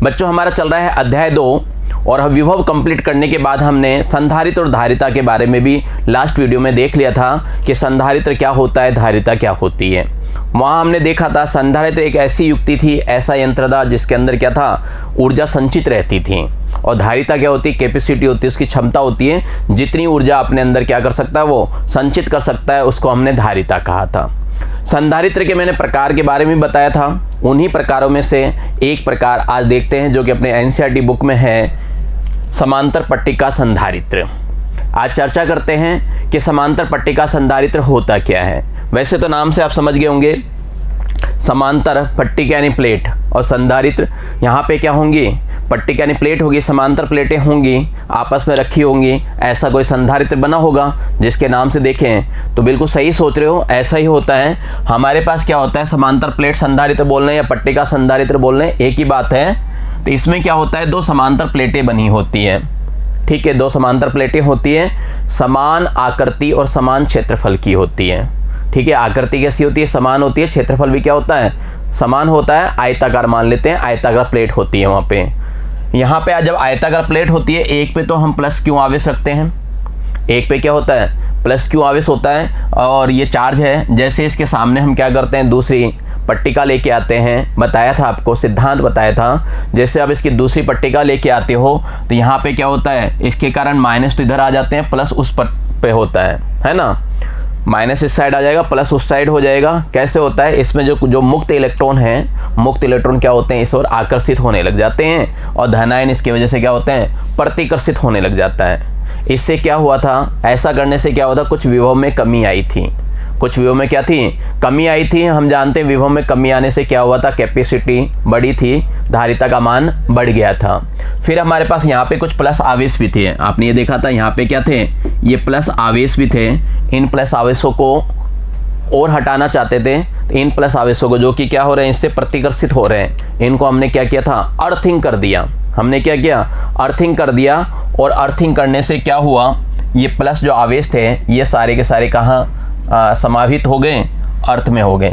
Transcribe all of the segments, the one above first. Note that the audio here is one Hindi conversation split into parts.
बच्चों हमारा चल रहा है अध्याय 2 और विभव कंप्लीट करने के बाद हमने संधारित्र और धारिता के बारे में भी लास्ट वीडियो में देख लिया था कि संधारित्र क्या होता है, धारिता क्या होती है। वहाँ हमने देखा था संधारित्र एक ऐसी युक्ति थी, ऐसा यंत्र था जिसके अंदर क्या था, ऊर्जा संचित रहती थी। और धारिता क्या होती है, कैपेसिटी होती है, उसकी क्षमता होती है, जितनी ऊर्जा अपने अंदर क्या कर सकता है वो संचित कर सकता है, उसको हमने धारिता कहा था। संधारित्र के मैंने प्रकार के बारे में बताया था। उन्हीं प्रकारों में से एक प्रकार आज देखते हैं जो कि अपने एनसीईआरटी बुक में है, समांतर पट्टिका संधारित्र। आज चर्चा करते हैं कि समांतर पट्टिका संधारित्र होता क्या है। वैसे तो नाम से आप समझ गए होंगे, समांतर पट्टिका यानी प्लेट और संधारित्र यहाँ पे क्या होंगी, पट्टिका यानी प्लेट होगी, समांतर प्लेटें होंगी, आपस में रखी होंगी, ऐसा कोई संधारित्र बना होगा। जिसके नाम से देखें तो बिल्कुल सही सोच रहे हो, ऐसा ही होता है। हमारे पास क्या होता है, समांतर प्लेट संधारित्र बोल रहे हैं या पट्टिका संधारित्र बोल रहे हैं, एक ही बात है। तो इसमें क्या होता है, दो समांतर प्लेटें बनी होती हैं, ठीक है, दो समांतर प्लेटें होती हैं, समान आकृति और समान क्षेत्रफल की होती हैं, ठीक है। आकृति कैसी होती है, समान होती है, क्षेत्रफल भी क्या होता है, समान होता है। आयताकार मान लेते हैं, आयताकार प्लेट होती है वहाँ पे। यहाँ पे जब आयताकार प्लेट होती है, एक पे तो हम प्लस क्यू आवेश रखते हैं, एक पे क्या होता है, प्लस क्यू आवेश होता है और ये चार्ज है। जैसे इसके सामने हम क्या करते हैं, दूसरी पट्टिका लेके आते हैं, बताया था आपको, सिद्धांत बताया था। जैसे अब इसकी दूसरी पट्टिका लेके आते हो तो यहाँ पे क्या होता है, इसके कारण माइनस तो इधर आ जाते हैं, प्लस उस पे होता है ना। माइनस इस साइड आ जाएगा, प्लस उस साइड हो जाएगा। कैसे होता है, इसमें जो मुक्त इलेक्ट्रॉन हैं, मुक्त इलेक्ट्रॉन क्या होते हैं, इस ओर आकर्षित होने लग जाते हैं और धनायन इसकी वजह से क्या होते हैं, प्रतिकर्षित होने लग जाता है। इससे क्या हुआ था, ऐसा करने से क्या होता, कुछ विभव में कमी आई थी। कुछ विभव में क्या थी, कमी आई थी। हम जानते हैं विभव में कमी आने से क्या हुआ था, कैपेसिटी बढ़ी थी, धारिता का मान बढ़ गया था। फिर हमारे पास यहाँ पे कुछ प्लस आवेश भी थे, आपने ये देखा था, यहाँ पे क्या थे, ये प्लस आवेश भी थे। इन प्लस आवेशों को और हटाना चाहते थे, तो इन प्लस आवेशों को जो कि क्या हो रहे हैं, इससे प्रतिकर्षित हो रहे हैं, इनको हमने क्या किया था, अर्थिंग कर दिया। हमने क्या किया, अर्थिंग कर दिया। और अर्थिंग करने से क्या हुआ, ये प्लस जो आवेश थे ये सारे के सारे कहाँ समाहित हो गए, अर्थ में हो गए।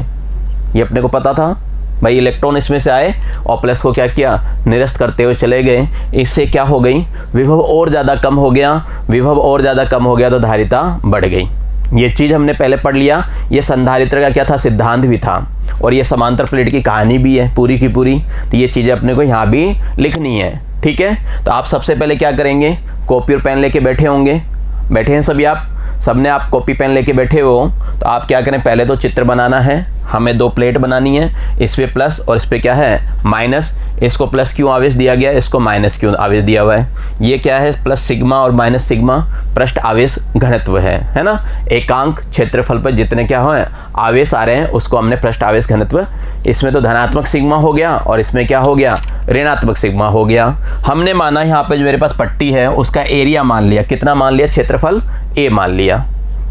ये अपने को पता था भाई, इलेक्ट्रॉन इसमें से आए और प्लस को क्या किया, निरस्त करते हुए चले गए। इससे क्या हो गई, विभव और ज़्यादा कम हो गया। विभव और ज़्यादा कम हो गया तो धारिता बढ़ गई। ये चीज़ हमने पहले पढ़ लिया। ये संधारित्र का क्या था, सिद्धांत भी था और ये समांतर प्लेट की कहानी भी है पूरी की पूरी। तो ये चीज़ें अपने को यहाँ भी लिखनी है, ठीक है। तो आप सबसे पहले क्या करेंगे, कॉपी और पेन लेके बैठे होंगे, बैठे हैं सभी आप, सबने आप कॉपी पेन लेके बैठे हो। तो आप क्या करें, पहले तो चित्र बनाना है। हमें दो प्लेट बनानी है, इस पे प्लस और इस पे क्या है, माइनस। इसको प्लस क्यों आवेश दिया गया, इसको माइनस क्यों आवेश दिया हुआ है। ये क्या है, प्लस सिग्मा और माइनस सिग्मा पृष्ठ आवेश घनत्व है ना। एकांक क्षेत्रफल पर जितने क्या हो आवेश आ रहे हैं उसको हमने पृष्ठ आवेश घनत्व, इसमें तो धनात्मक सिग्मा हो गया और इसमें क्या हो गया, ऋणात्मक सिग्मा हो गया। हमने माना यहाँ पे जो मेरे पास पट्टी है उसका एरिया मान लिया, कितना मान लिया, क्षेत्रफल ए मान लिया।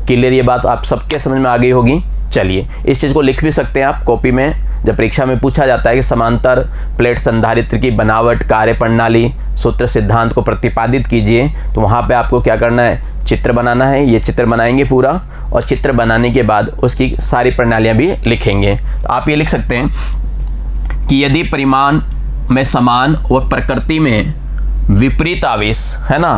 क्लियर, ये बात आप सबके समझ में आ गई होगी। चलिए इस चीज़ को लिख भी सकते हैं आप कॉपी में। जब परीक्षा में पूछा जाता है कि समांतर प्लेट संधारित्र की बनावट, कार्य प्रणाली, सूत्र, सिद्धांत को प्रतिपादित कीजिए, तो वहाँ पे आपको क्या करना है, चित्र बनाना है। ये चित्र बनाएंगे पूरा और चित्र बनाने के बाद उसकी सारी प्रणालियाँ भी लिखेंगे। तो आप ये लिख सकते हैं कि यदि परिमाण में समान और प्रकृति में विपरीत आवेश है ना,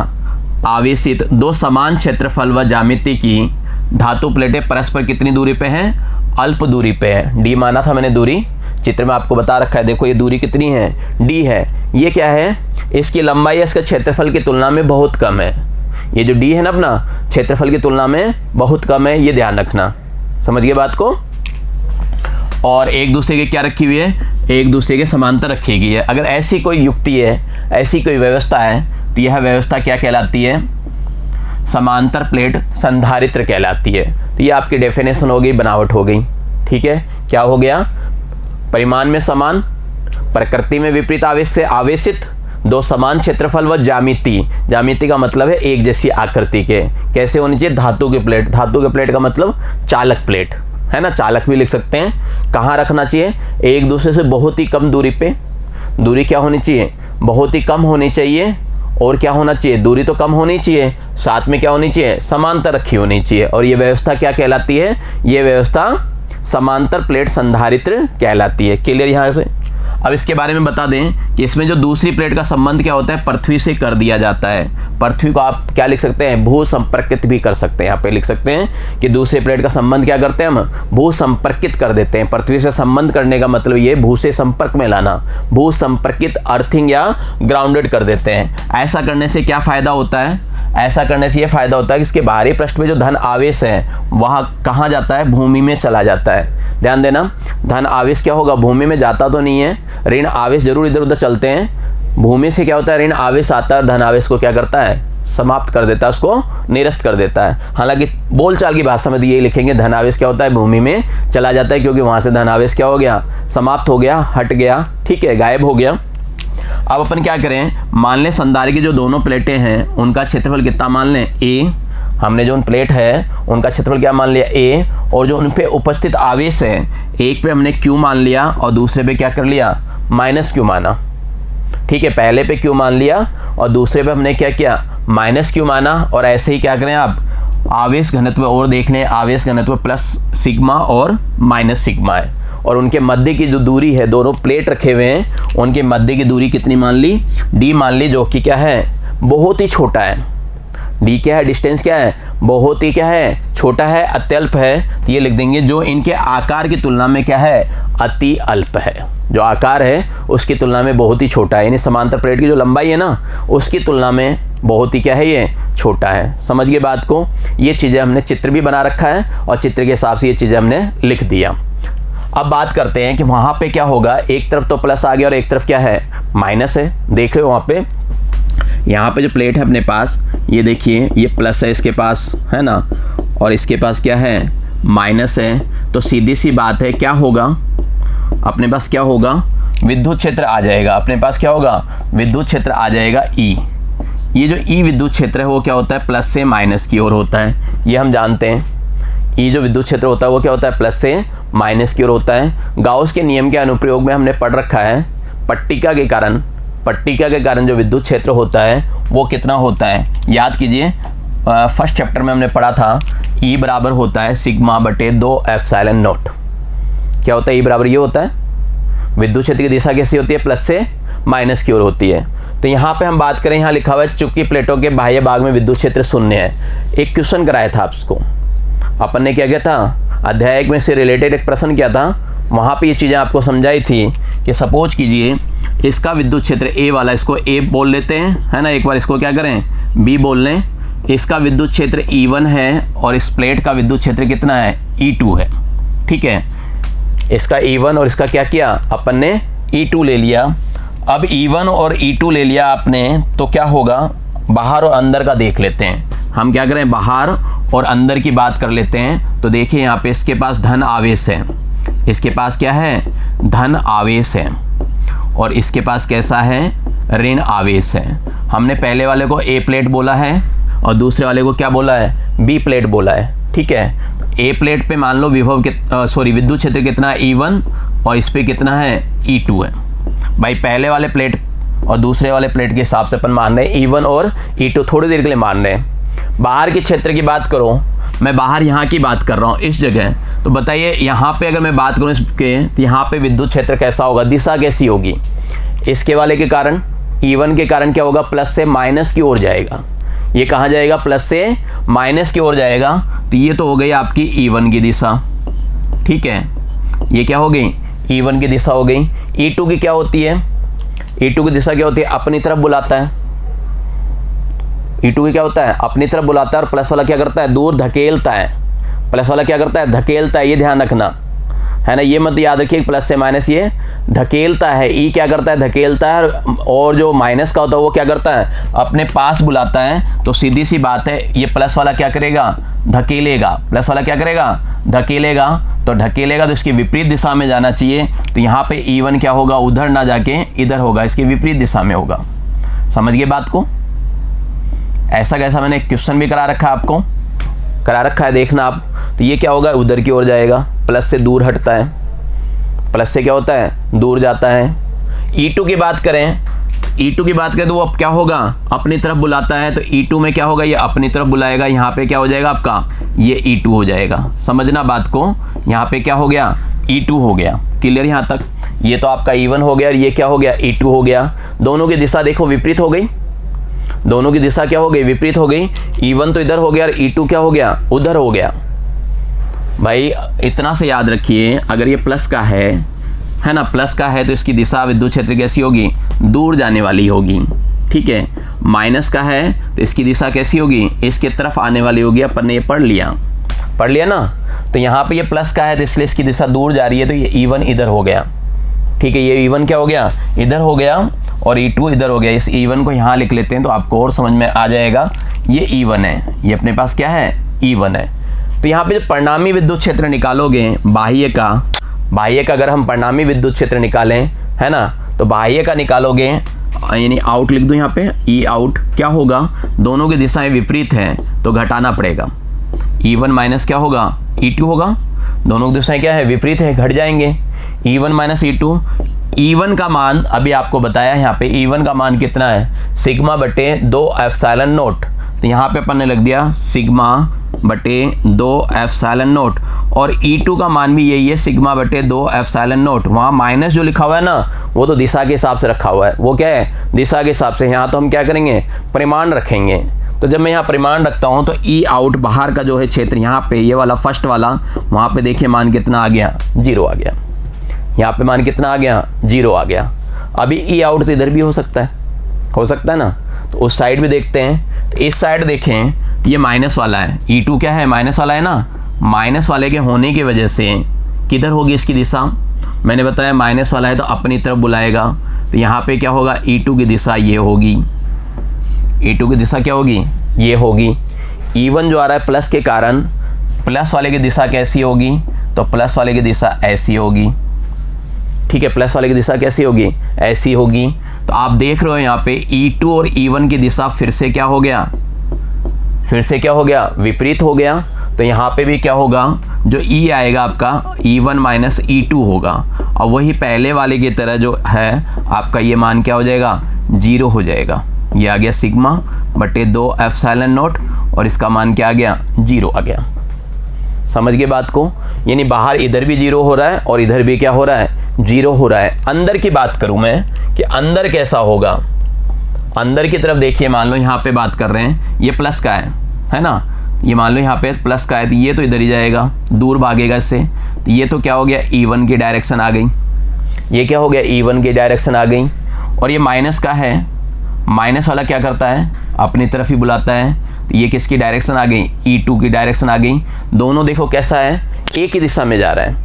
आवेशित दो समान क्षेत्रफल व ज्यामिति की धातु प्लेटें परस्पर कितनी दूरी पे हैं, अल्प दूरी पे है। डी माना था मैंने दूरी, चित्र में आपको बता रखा है, देखो ये दूरी कितनी है, डी है। ये क्या है, इसकी लंबाई इसका क्षेत्रफल की तुलना में बहुत कम है। ये जो डी है ना अपना, क्षेत्रफल की तुलना में बहुत कम है, ये ध्यान रखना, समझिए बात को। और एक दूसरे के क्या रखी हुई है, एक दूसरे के समांतर रखी गई है। अगर ऐसी कोई युक्ति है, ऐसी कोई व्यवस्था है, तो यह व्यवस्था क्या कहलाती है, समांतर प्लेट संधारित्र कहलाती है। तो ये आपकी डेफिनेशन हो गई, बनावट हो गई, ठीक है। क्या हो गया, परिमाण में समान, प्रकृति में विपरीत आवेश से आवेशित दो समान क्षेत्रफल व ज्यामिति, ज्यामिति का मतलब है एक जैसी आकृति के। कैसे होनी चाहिए, धातु के प्लेट, धातु के प्लेट का मतलब चालक प्लेट है ना, चालक भी लिख सकते हैं। कहाँ रखना चाहिए, एक दूसरे से बहुत ही कम दूरी पे। दूरी क्या होनी चाहिए, बहुत ही कम होनी चाहिए। और क्या होना चाहिए, दूरी तो कम होनी चाहिए, साथ में क्या होनी चाहिए, समांतर रखी होनी चाहिए। और ये व्यवस्था क्या कहलाती है, ये व्यवस्था समांतर प्लेट संधारित्र कहलाती है। क्लियर यहाँ से। अब इसके बारे में बता दें कि इसमें जो दूसरी प्लेट का संबंध क्या होता है, पृथ्वी से कर दिया जाता है। पृथ्वी को आप क्या लिख सकते हैं, भू संपर्कित भी कर सकते हैं। यहाँ पे लिख सकते हैं कि दूसरी प्लेट का संबंध क्या करते हैं, हम भू संपर्कित कर देते हैं। पृथ्वी से संबंध करने का मतलब ये भू से संपर्क में लाना, भू संपर्कित, अर्थिंग या ग्राउंडेड कर देते हैं। ऐसा करने से क्या फायदा होता है, ऐसा करने से ये फायदा होता है कि इसके बाहरी पृष्ठ में जो धन आवेश है वह कहाँ जाता है, भूमि में चला जाता है। ध्यान देना, धन आवेश क्या होगा, भूमि में जाता तो नहीं है, ऋण आवेश जरूर इधर उधर चलते हैं। भूमि से क्या होता है, ऋण आवेश आता है और धन आवेश को क्या करता है, समाप्त कर देता है, उसको निरस्त कर देता है। हालांकि बोलचाल की भाषा में तो ये लिखेंगे धन आवेश क्या होता है, भूमि में चला जाता है, क्योंकि वहाँ से धन आवेश क्या हो गया, समाप्त हो गया, हट गया, ठीक है, गायब हो गया। अब अपन क्या करें, मान लें संधारित्र की जो दोनों प्लेटें हैं उनका क्षेत्रफल कितना मान लें, ए। हमने जो प्लेट है उनका क्षेत्रफल क्या मान लिया, ए। और जो उन पे उपस्थित आवेश है, एक पे हमने क्यू मान लिया और दूसरे पे क्या कर लिया, माइनस क्यू माना। ठीक है, पहले पे क्यू मान लिया और दूसरे पे हमने क्या किया, माइनस क्यू माना। और ऐसे ही क्या करें आप, आवेश घनत्व और देख लें, आवेश घनत्व प्लस सिग्मा और माइनस सिग्मा है। और उनके मध्य की जो दूरी है, दोनों प्लेट रखे हुए हैं, उनके मध्य की दूरी कितनी मान ली, डी मान ली, जो कि क्या है, बहुत ही छोटा है। डी क्या है, डिस्टेंस क्या है, बहुत ही क्या है, छोटा है, अत्यल्प है। तो ये लिख देंगे जो इनके आकार की तुलना में क्या है, अति अल्प है। जो आकार है उसकी तुलना में बहुत ही छोटा है, यानी समांतर प्लेट की जो लंबाई है ना, उसकी तुलना में बहुत ही क्या है, ये छोटा है। समझ गए बात को। ये चीज़ें हमने चित्र भी बना रखा है और चित्र के हिसाब से ये चीज़ें हमने लिख दिया। अब बात करते हैं कि वहाँ पे क्या होगा, एक तरफ तो प्लस आ गया और एक तरफ क्या है, माइनस है। देख रहे हो वहाँ पे, यहाँ पे जो प्लेट है अपने पास, ये देखिए, ये प्लस है इसके पास, है ना, और इसके पास क्या है, माइनस है। तो सीधी सी बात है, क्या होगा अपने पास, क्या होगा, विद्युत क्षेत्र आ जाएगा। अपने पास क्या होगा, विद्युत क्षेत्र आ जाएगा ई। ये जो ई विद्युत क्षेत्र है वो क्या होता है, प्लस से माइनस की ओर होता है, ये हम जानते हैं। ई जो विद्युत क्षेत्र होता है वो क्या होता है, प्लस से माइनस की ओर होता है। गाउस के नियम के अनुप्रयोग में हमने पढ़ रखा है, पट्टिका के कारण जो विद्युत क्षेत्र होता है वो कितना होता है, याद कीजिए, फर्स्ट चैप्टर में हमने पढ़ा था, ई बराबर होता है सिग्मा बटे 2 एप्सिलॉन नॉट। क्या होता है, ई बराबर ये होता है, विद्युत क्षेत्र की दिशा कैसी होती है, प्लस से माइनस की ओर होती है। तो यहाँ पे हम बात करें, यहाँ लिखा हुआ है चूंकि प्लेटों के बाह्य भाग में विद्युत क्षेत्र शून्य है। एक क्वेश्चन कराया था आपको, अपन ने क्या किया था, अध्याय 1 में से रिलेटेड एक प्रश्न किया था, वहाँ पे ये चीज़ें आपको समझाई थी कि सपोज कीजिए इसका विद्युत क्षेत्र ए वाला, इसको ए बोल लेते हैं, है ना, एक बार इसको क्या करें, बी बोल लें। इसका विद्युत क्षेत्र E1 है और इस प्लेट का विद्युत क्षेत्र कितना है, E2 है। ठीक है, इसका E1 और इसका क्या किया अपन ने, E2 ले लिया। अब E1 और E2 ले लिया आपने, तो क्या होगा, बाहर और अंदर का देख लेते हैं। हम क्या करें, बाहर और अंदर की बात कर लेते हैं। तो देखिए यहाँ पे इसके पास धन आवेश है, इसके पास क्या है, धन आवेश है, और इसके पास कैसा है, ऋण आवेश है। हमने पहले वाले को ए प्लेट बोला है और दूसरे वाले को क्या बोला है, बी प्लेट बोला है। ठीक है, ए प्लेट पे मान लो विभव विद्युत क्षेत्र कितना है, E1, और इस पे कितना है, E2 है। भाई पहले वाले प्लेट और दूसरे वाले प्लेट के हिसाब से अपन मान रहे हैं E1 और E2, थोड़ी देर के लिए मान रहे हैं। बाहर के क्षेत्र की बात करो, मैं बाहर यहाँ की बात कर रहा हूँ, इस जगह। तो बताइए यहाँ पे अगर मैं बात करूँ इसके, तो यहाँ पे विद्युत क्षेत्र कैसा होगा, दिशा कैसी होगी, इसके वाले के कारण, E1 के कारण क्या होगा, प्लस से माइनस की ओर जाएगा। ये कहाँ जाएगा, प्लस से माइनस की ओर जाएगा। तो ये तो हो गई आपकी E1 की दिशा। ठीक है, ये क्या हो गई, E1 की दिशा हो गई। E2 की क्या होती है, E2 की दिशा क्या होती है, अपनी तरफ बुलाता है। E2 की क्या होता है, अपनी तरफ बुलाता है, और प्लस वाला क्या करता है, दूर धकेलता है। प्लस वाला क्या करता है, धकेलता है, ये ध्यान रखना है ना, ये मत याद रखिए, प्लस से माइनस ये धकेलता है। ई क्या करता है, धकेलता है, और जो माइनस का होता है वो क्या करता है, अपने पास बुलाता है। तो सीधी सी बात है, ये प्लस वाला क्या करेगा, धकेलेगा। प्लस वाला क्या करेगा, धकेलेगा। तो ढकेलेगा तो इसकी विपरीत दिशा में जाना चाहिए। तो यहाँ पे E1 क्या होगा, उधर ना जाके इधर होगा, इसकी विपरीत दिशा में होगा। समझ गए बात को। ऐसा कैसा मैंने क्वेश्चन भी करा रखा है, आपको करा रखा है, देखना आप। तो ये क्या होगा, उधर की ओर जाएगा, प्लस से दूर हटता है, प्लस से क्या होता है, दूर जाता है। E2 की बात करें, E2 की बात करें तो वो अब क्या होगा, अपनी तरफ बुलाता है। तो E2 में क्या होगा, ये अपनी तरफ बुलाएगा। यहाँ पे क्या हो जाएगा आपका, ये E2 हो जाएगा। समझना बात को, यहाँ पे क्या हो गया, E2 हो गया। क्लियर यहाँ तक? ये तो आपका E1 हो गया और ये क्या हो गया, E2 हो गया। दोनों की दिशा देखो विपरीत हो गई, दोनों की दिशा क्या हो गई, विपरीत हो गई। E1 तो इधर हो गया और E2 क्या हो गया, उधर हो गया। भाई इतना से याद रखिए, अगर ये प्लस का है ना, प्लस का है तो इसकी दिशा विद्युत क्षेत्र कैसी होगी, दूर जाने वाली होगी, ठीक है। माइनस का है तो इसकी दिशा कैसी होगी, इसके तरफ आने वाली होगी। अपन ने ये पढ़ लिया ना। तो यहाँ पे ये प्लस का है तो इसलिए इसकी दिशा दूर जा रही है, तो ये E1 इधर हो गया, ठीक है। ये E1 क्या हो गया, इधर हो गया और E2 इधर हो गया। इस E1 को यहाँ लिख लेते हैं तो आपको और समझ में आ जाएगा। ये E1 है, ये अपने पास क्या है, E1 है। तो यहाँ पे जो परिणामी विद्युत क्षेत्र निकालोगे बाह्य का अगर हम परिणामी विद्युत क्षेत्र निकालें, है ना, तो बाह्य का निकालोगे, यानी आउट लिख दो यहाँ पे, E आउट क्या होगा, दोनों की दिशाएं विपरीत हैं तो घटाना पड़ेगा। E1 माइनस क्या होगा, E2 होगा, दोनों की दिशाएं क्या है, विपरीत है, घट जाएंगे। E1 माइनस E2, E1 का मान अभी आपको बताया यहाँ पे, E1 का मान कितना है, सिग्मा बटे 2 एप्सिलॉन नोट। तो यहाँ पे अपन ने लग दिया सिग्मा बटे 2 एप्सिलॉन नोट, और E2 का मान भी यही है, सिग्मा बटे 2 एप्सिलॉन नोट। वहाँ माइनस जो लिखा हुआ है ना, वो तो दिशा के हिसाब से रखा हुआ है, वो क्या है, दिशा के हिसाब से। यहाँ तो हम क्या करेंगे, परिमाण रखेंगे। तो जब मैं यहाँ परिमाण रखता हूँ तो E आउट बाहर का जो है क्षेत्र, यहाँ पे ये वाला फर्स्ट वाला, वहाँ पे देखिए मान कितना आ गया, 0 आ गया। यहाँ पे मान कितना आ गया, 0 आ गया। अभी E आउट तो इधर भी हो सकता है ना, तो उस साइड भी देखते हैं। तो इस साइड देखें, ये माइनस वाला है, E2 क्या है, माइनस वाला है ना। माइनस वाले के होने की वजह से किधर होगी इसकी दिशा, मैंने बताया माइनस वाला है तो अपनी तरफ बुलाएगा। तो यहाँ पे क्या होगा, E2 की दिशा ये होगी, E2 की दिशा क्या होगी, ये होगी। E1 जो आ रहा है प्लस के कारण, प्लस वाले की दिशा कैसी होगी, तो प्लस वाले की दिशा ऐसी होगी, ठीक है। प्लस वाले की दिशा कैसी होगी, ऐसी होगी। तो आप देख रहे हो यहाँ पे E2 और E1 की दिशा फिर से क्या हो गया, विपरीत हो गया। तो यहाँ पे भी क्या होगा, जो E आएगा आपका E1 माइनस E2 होगा, और वही पहले वाले की तरह जो है आपका ये मान क्या हो जाएगा, 0 हो जाएगा। ये आ गया सिग्मा बटे 2 एप्सिलॉन नोट, और इसका मान क्या आ गया, 0 आ गया। समझ गए बात को? यानी बाहर इधर भी 0 हो रहा है और इधर भी क्या हो रहा है, 0 हो रहा है। अंदर की बात करूं मैं कि अंदर कैसा होगा, अंदर की तरफ देखिए, मान लो यहाँ पे बात कर रहे हैं, ये प्लस का है ना, ये मान लो यहाँ पे प्लस का है, तो ये तो इधर ही जाएगा, दूर भागेगा इससे। तो ये तो क्या हो गया, E1 की डायरेक्शन आ गई, ये क्या हो गया, E1 की डायरेक्शन आ गई। और ये माइनस का है, माइनस वाला क्या करता है, अपनी तरफ ही बुलाता है। तो ये किसकी डायरेक्शन आ गई, E2 की डायरेक्शन आ गई। दोनों देखो कैसा है, एक ही दिशा में जा रहा है,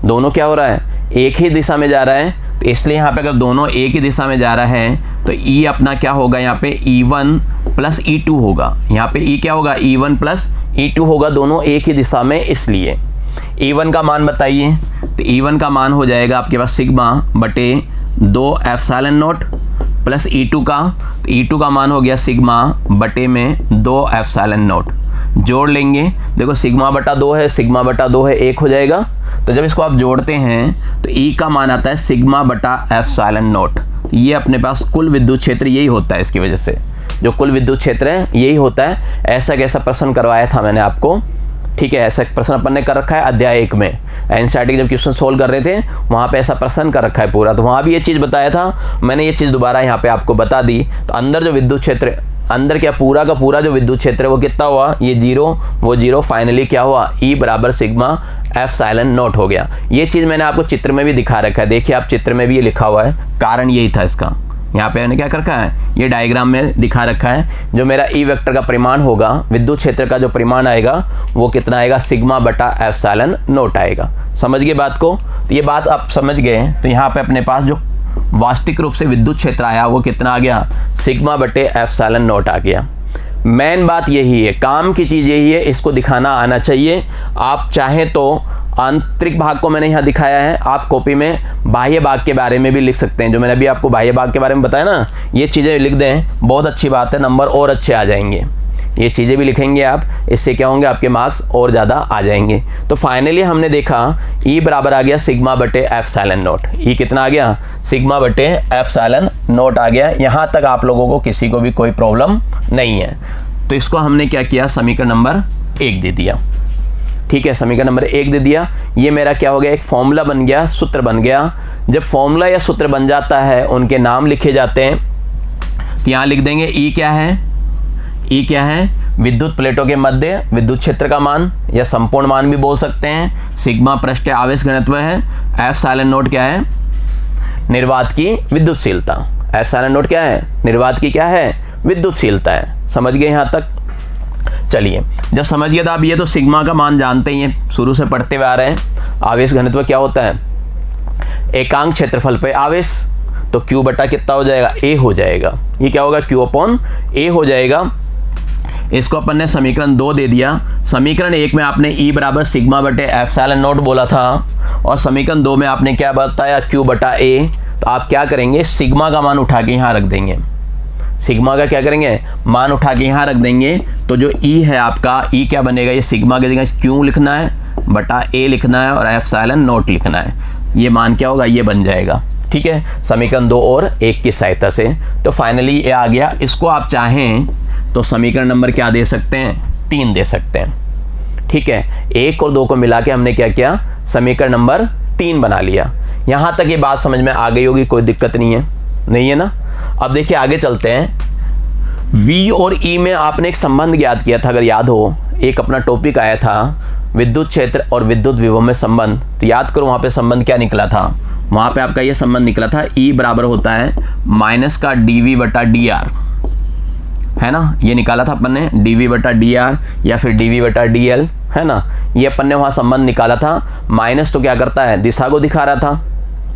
दोनों क्या हो रहा है, एक ही दिशा में जा रहा है। तो इसलिए यहाँ पे अगर दोनों एक ही दिशा में जा रहा है तो E अपना क्या होगा, यहाँ पे E1 प्लस E2 होगा। यहाँ पे E क्या होगा, E1 प्लस E2 होगा, दोनों एक ही दिशा में। इसलिए E1 का मान बताइए, तो E1 का मान हो जाएगा आपके पास सिग्मा बटे 2 एप्सिलॉन नोट प्लस E2 का, तो E2 का मान हो गया सिग्मा बटे में 2 एप्सिलॉन नोट। जोड़ लेंगे, देखो सिग्मा बटा 2 है, सिग्मा बटा 2 है, 1 हो जाएगा। तो जब इसको आप जोड़ते हैं तो E का मान आता है सिग्मा बटा एप्सिलॉन नोट। ये अपने पास कुल विद्युत क्षेत्र यही होता है, इसकी वजह से जो कुल विद्युत क्षेत्र है यही होता है। ऐसा कैसा प्रश्न करवाया था मैंने आपको, ठीक है, ऐसा प्रश्न अपन ने कर रखा है अध्याय 1 में, एनसीईआरटी जब क्वेश्चन सोल्व कर रहे थे वहाँ पे ऐसा प्रश्न कर रखा है पूरा। तो वहाँ भी ये चीज़ बताया था मैंने, ये चीज़ दोबारा यहाँ पे आपको बता दी। तो अंदर जो विद्युत क्षेत्र, अंदर क्या पूरा का पूरा जो विद्युत क्षेत्र है वो कितना हुआ, ये 0, वो 0, फाइनली क्या हुआ, E बराबर सिग्मा एप्सिलॉन नोट हो गया। ये चीज़ मैंने आपको चित्र में भी दिखा रखा है, देखिए आप चित्र में भी ये लिखा हुआ है, कारण यही था इसका। यहाँ पे मैंने क्या कर रखा है, ये डायग्राम में दिखा रखा है। जो मेरा E वेक्टर का परिमाण होगा, विद्युत क्षेत्र का जो परिमाण आएगा वो कितना आएगा, सिग्मा बटा एप्सिलॉन नोट आएगा। समझ गए बात को? तो ये बात आप समझ गए। तो यहाँ पे अपने पास जो वास्तविक रूप से विद्युत क्षेत्र आया वो कितना आ गया, सिग्मा बटे एप्सिलॉन नोट आ गया। मेन बात यही है, काम की चीज़ यही है, इसको दिखाना आना चाहिए। आप चाहें तो आंतरिक भाग को मैंने यहाँ दिखाया है, आप कॉपी में बाह्य भाग के बारे में भी लिख सकते हैं। जो मैंने अभी आपको बाह्य भाग के बारे में बताया ना, ये चीज़ें लिख दें, बहुत अच्छी बात है, नंबर और अच्छे आ जाएंगे। ये चीज़ें भी लिखेंगे आप, इससे क्या होंगे, आपके मार्क्स और ज़्यादा आ जाएंगे। तो फाइनली हमने देखा E बराबर आ गया सिग्मा बटे एप्सिलॉन नोट। E कितना आ गया, सिग्मा बटे एप्सिलॉन नोट आ गया। यहाँ तक आप लोगों को किसी को भी कोई प्रॉब्लम नहीं है। तो इसको हमने क्या किया, समीकरण नंबर 1 दे दिया। ठीक है, समीकरण नंबर 1 दे दिया। ये मेरा क्या हो गया, एक फॉर्मूला बन गया, सूत्र बन गया। जब फॉर्मूला या सूत्र बन जाता है उनके नाम लिखे जाते हैं। तो यहाँ लिख देंगे ई क्या है, ई क्या है, विद्युत प्लेटों के मध्य विद्युत क्षेत्र का मान या संपूर्ण मान भी बोल सकते हैं। सिग्मा पृष्ठ आवेश घनत्व है। एप्सिलॉन नॉट क्या है, निर्वात की विद्युतशीलता। एप्सिलॉन नॉट क्या है, निर्वात की क्या है, विद्युतशीलता है। समझ गए यहाँ तक? चलिए, जब समझ गए तो आप ये तो सिग्मा का मान जानते ही हैं, शुरू से पढ़ते हुए आ रहे हैं। आवेश घनत्व क्या होता है, एकांक क्षेत्रफल पे आवेश, तो Q बटा कितना हो जाएगा, A हो जाएगा। ये क्या होगा, Q अपॉन A हो जाएगा। इसको अपन ने समीकरण 2 दे दिया। समीकरण 1 में आपने E बराबर सिग्मा बटे एप्सिलॉन नॉट बोला था, और समीकरण 2 में आपने क्या बताया, Q बटा A। तो आप क्या करेंगे, सिग्मा का मान उठा के यहाँ रख देंगे। सिग्मा का क्या करेंगे, मान उठा के यहाँ रख देंगे। तो जो E है आपका, E क्या बनेगा, ये सिग्मा की जगह Q लिखना है बटा A लिखना है और एप्सिलॉन नॉट लिखना है। ये मान क्या होगा, ये बन जाएगा। ठीक है, समीकरण 2 और 1 की सहायता से। तो फाइनली ये आ गया। इसको आप चाहें तो समीकरण नंबर क्या दे सकते हैं, 3 दे सकते हैं। ठीक है, 1 और 2 को मिला के हमने क्या किया, समीकरण नंबर 3 बना लिया। यहाँ तक ये बात समझ में आ गई होगी, कोई दिक्कत नहीं है, नहीं है ना। अब देखिए आगे चलते हैं। V और E में आपने एक संबंध ज्ञात किया था, अगर याद हो, एक अपना टॉपिक आया था विद्युत क्षेत्र और विद्युत विभव में संबंध। तो याद करो वहाँ पे संबंध क्या निकला था, वहाँ पे आपका ये संबंध निकला था, E बराबर होता है माइनस का dV बटा dr, है ना। ये निकाला था अपन ने, dV बटा dr या फिर dV बटा dl, है ना। ये अपन ने वहाँ संबंध निकाला था। माइनस तो क्या करता है, दिशा को दिखा रहा था।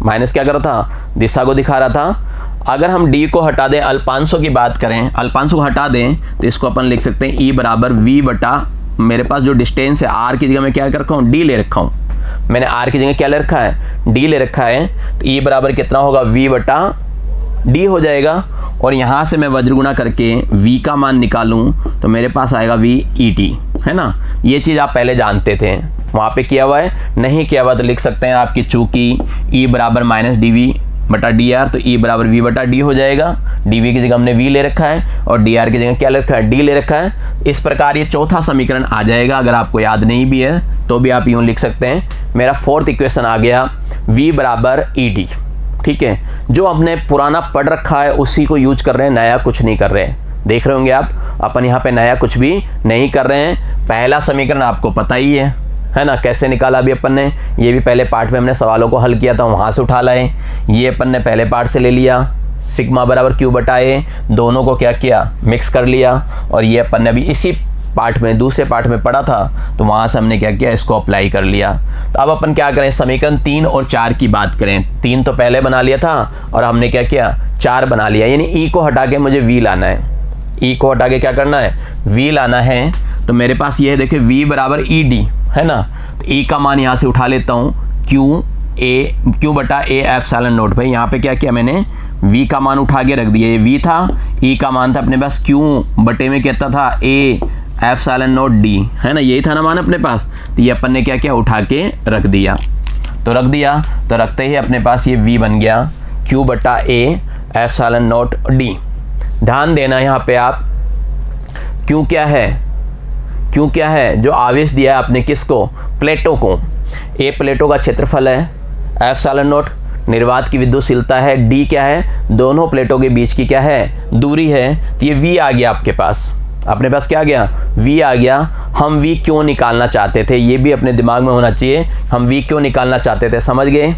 माइनस क्या कर रहा था, दिशा को दिखा रहा था। अगर हम d को हटा दें, अल्पांशों की बात करें, अल्पांशों को हटा दें, तो इसको अपन लिख सकते हैं E बराबर V बटा, मेरे पास जो डिस्टेंस है r की जगह मैं क्या कर रखा हूँ, d ले रखा हूँ। मैंने r की जगह क्या ले रखा है, d ले रखा है। तो E बराबर कितना होगा, V बटा d हो जाएगा। और यहाँ से मैं वज्रगुणा करके V का मान निकालूं तो मेरे पास आएगा V ET, है ना। ये चीज़ आप पहले जानते थे, वहाँ पे किया हुआ है, नहीं किया हुआ तो लिख सकते हैं आपकी, चूँकि E बराबर माइनस dV बटा dr, तो E बराबर V बटा d हो जाएगा। dV की जगह हमने V ले रखा है और dr की जगह क्या ले रखा है, d ले रखा है। इस प्रकार ये चौथा समीकरण आ जाएगा। अगर आपको याद नहीं भी है तो भी आप यूँ लिख सकते हैं। मेरा 4th इक्वेशन आ गया, V बराबर ED। ठीक है, जो हमने पुराना पढ़ रखा है उसी को यूज कर रहे हैं, नया कुछ नहीं कर रहे हैं। देख रहे होंगे आप, अपन यहाँ पे नया कुछ भी नहीं कर रहे हैं। पहला समीकरण आपको पता ही है ना, कैसे निकाला अभी अपन ने, ये भी पहले पार्ट में हमने सवालों को हल किया था, वहाँ से उठा लाए। ये अपन ने पहले पार्ट से ले लिया, सिग्मा बराबर Q बटा A, दोनों को क्या किया, मिक्स कर लिया। और ये अपन ने अभी इसी पार्ट में, दूसरे पार्ट में पढ़ा था, तो वहाँ से हमने क्या किया, इसको अप्लाई कर लिया। तो अब अपन क्या करें, समीकरण 3 और 4 की बात करें। 3 तो पहले बना लिया था और हमने क्या किया, 4 बना लिया। यानी E को हटा के मुझे V लाना है। E को हटा के क्या करना है, V लाना है। तो मेरे पास ये है, देखिए V बराबर ED, है ना। तो E का मान यहाँ से उठा लेता हूँ, Q बटा A एप्सिलॉन नॉट। भाई यहाँ पे क्या किया मैंने, V का मान उठा के रख दिया। ये V था, E का मान था अपने पास Q बटे में कितना था, A एप्सिलॉन नॉट D, है ना। यही था ना मान अपने पास। तो ये अपन ने क्या किया, उठा के रख दिया। तो रख दिया, तो रखते ही अपने पास ये V बन गया, Q बटा A एप्सिलॉन नॉट D। ध्यान देना यहाँ पे आप, Q क्या है, Q क्या है, जो आवेश दिया है आपने किसको, प्लेटों को। A प्लेटों का क्षेत्रफल है, एप्सिलॉन नॉट निर्वात की विद्युतशीलता है, D क्या है, दोनों प्लेटों के बीच की क्या है, दूरी है। तो ये V आ गया आपके पास, अपने पास क्या आ गया, V आ गया। हम V क्यों निकालना चाहते थे, ये भी अपने दिमाग में होना चाहिए। हम V क्यों निकालना चाहते थे, समझ गए।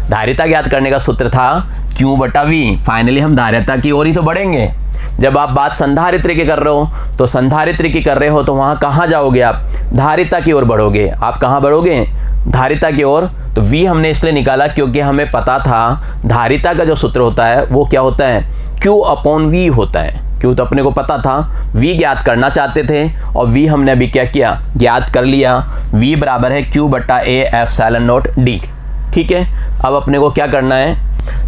धारिता ज्ञात करने का सूत्र था Q बटा V। फाइनली हम धारिता की ओर ही तो बढ़ेंगे। जब आप बात संधारित्र की कर रहे हो, तो संधारित्र की कर रहे हो, तो वहाँ कहाँ जाओगे आप, धारिता की ओर बढ़ोगे। आप कहाँ बढ़ोगे, धारिता की ओर। तो V हमने इसलिए निकाला क्योंकि हमें पता था धारिता का जो सूत्र होता है वो क्या होता है, Q अपॉन V होता है। Q तो अपने को पता था, V ज्ञात करना चाहते थे और V हमने अभी क्या किया, ज्ञात कर लिया। V बराबर है Q बटा A एप्सिलॉन नॉट D। ठीक है, अब अपने को क्या करना है,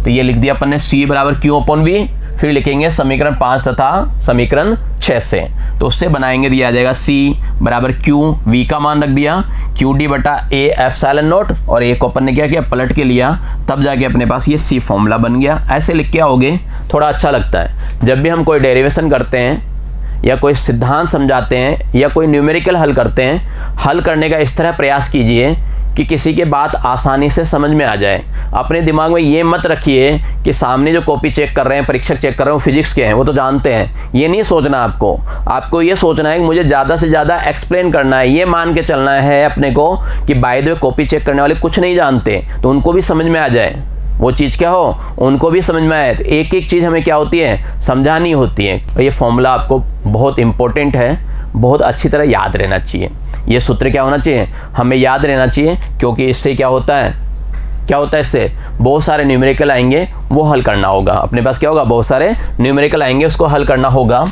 तो ये लिख दिया अपन ने, C बराबर Q अपॉन V। फिर लिखेंगे समीकरण 5 तथा समीकरण 6 से, तो उससे बनाएंगे, दिया जाएगा C बराबर Q, V का मान रख दिया, QD बटा A एप्सिलॉन नॉट, और A को अपन ने क्या किया, पलट के लिया, तब जाके अपने पास ये C फॉर्मूला बन गया। ऐसे लिख के आओगे, थोड़ा अच्छा लगता है। जब भी हम कोई डेरिवेशन करते हैं या कोई सिद्धांत समझाते हैं या कोई न्यूमेरिकल हल करते हैं, हल करने का इस तरह प्रयास कीजिए कि किसी के बात आसानी से समझ में आ जाए। अपने दिमाग में ये मत रखिए कि सामने जो कॉपी चेक कर रहे हैं, परीक्षक चेक कर रहे हैं, वो फिजिक्स के हैं, वो तो जानते हैं। ये नहीं सोचना आपको ये सोचना है कि मुझे ज़्यादा से ज़्यादा एक्सप्लेन करना है, ये मान के चलना है अपने को कि by the way copy check करने वाले कुछ नहीं जानते, तो उनको भी समझ में आ जाए वो चीज़ क्या हो, उनको भी समझ में आए। तो एक एक चीज़ हमें क्या होती है, समझानी होती है। ये फॉर्मूला आपको बहुत इंपॉर्टेंट है, बहुत अच्छी तरह याद रहना चाहिए। ये सूत्र क्या होना चाहिए, हमें याद रहना चाहिए, क्योंकि इससे क्या होता है इससे बहुत सारे न्यूमेरिकल आएंगे, वो हल करना होगा। अपने पास क्या होगा, बहुत सारे न्यूमेरिकल आएंगे, उसको हल करना होगा।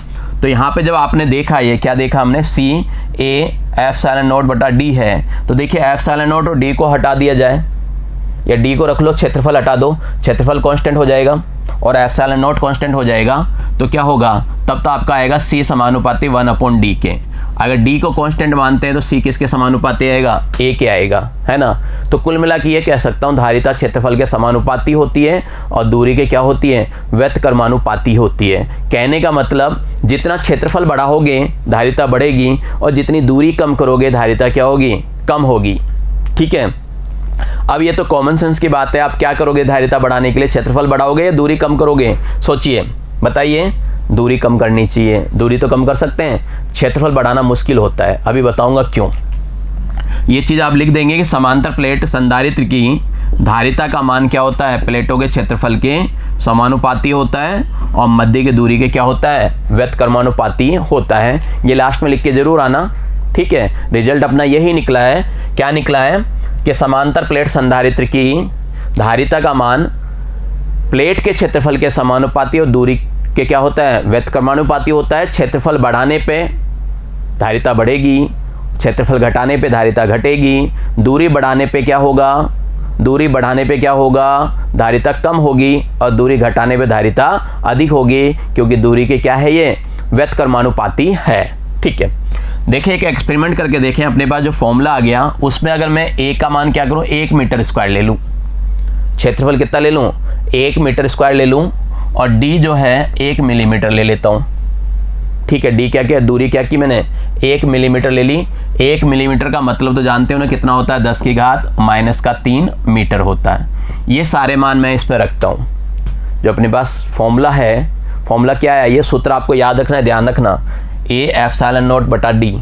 तो यहाँ पे जब आपने देखा, ये क्या देखा हमने, C A f/0/d है, तो देखिए f/0 और d को हटा दिया जाए, या d को रख लो, क्षेत्रफल हटा दो, क्षेत्रफल कांस्टेंट हो जाएगा और f/0 कांस्टेंट हो जाएगा, तो क्या होगा, तब तो आपका आएगा C समानुपाती 1/d के। अगर d को कांस्टेंट मानते हैं तो C किसके समानुपाती आएगा, a के आएगा, है ना। तो कुल मिला के ये कह सकता हूँ धारिता क्षेत्रफल के समानुपाती होती है और दूरी के क्या होती है, व्यतकर्मानुपाती होती है। कहने का मतलब जितना क्षेत्रफल बढ़ाओगे धारिता बढ़ेगी और जितनी दूरी कम करोगे धारिता क्या होगी, कम होगी। ठीक है, अब ये तो कॉमन सेंस की बात है। आप क्या करोगे धारिता बढ़ाने के लिए, क्षेत्रफल बढ़ाओगे या दूरी कम करोगे, सोचिए, बताइए। दूरी कम करनी चाहिए, दूरी तो कम कर सकते हैं, क्षेत्रफल बढ़ाना मुश्किल होता है। अभी बताऊंगा क्यों। ये चीज़ आप लिख देंगे कि समांतर प्लेट संधारित्र की धारिता का मान क्या होता है, प्लेटों के क्षेत्रफल के समानुपाती होता है और मध्य की दूरी के क्या होता है, व्यतकर्मानुपाती होता है। ये लास्ट में लिख के जरूर आना, ठीक है। रिजल्ट अपना यही निकला है। क्या निकला है कि समांतर प्लेट संधारित्र की धारिता का मान प्लेट के क्षेत्रफल के समानुपाती और दूरी के क्या होता है, व्यतकर्मानुपाती होता है। क्षेत्रफल बढ़ाने पे धारिता बढ़ेगी, क्षेत्रफल घटाने पे धारिता घटेगी। दूरी बढ़ाने पे क्या होगा, दूरी बढ़ाने पे क्या होगा, धारिता कम होगी और दूरी घटाने पे धारिता अधिक होगी, क्योंकि दूरी के क्या है, ये व्यतकर्मानुपाती है। ठीक है, देखिए एक एक्सपेरिमेंट करके देखें। अपने पास जो फॉर्मूला आ गया उसमें अगर मैं a का मान क्या करूं, 1 मीटर स्क्वायर ले लूं, क्षेत्रफल कितना ले लूं, 1 मीटर स्क्वायर ले लूं, और d जो है 1 मिलीमीटर ले लेता हूं। ठीक है, d क्या दूरी क्या की मैंने, 1 मिलीमीटर ले ली। 1 मिलीमीटर का मतलब तो जानते हो ना कितना होता है, 10⁻³ मीटर होता है। ये सारे मान मैं इस पर रखता हूँ। जो अपने पास फॉर्मूला है, फॉर्मूला क्या है, ये सूत्र आपको याद रखना है, ध्यान रखना, A f/0/d।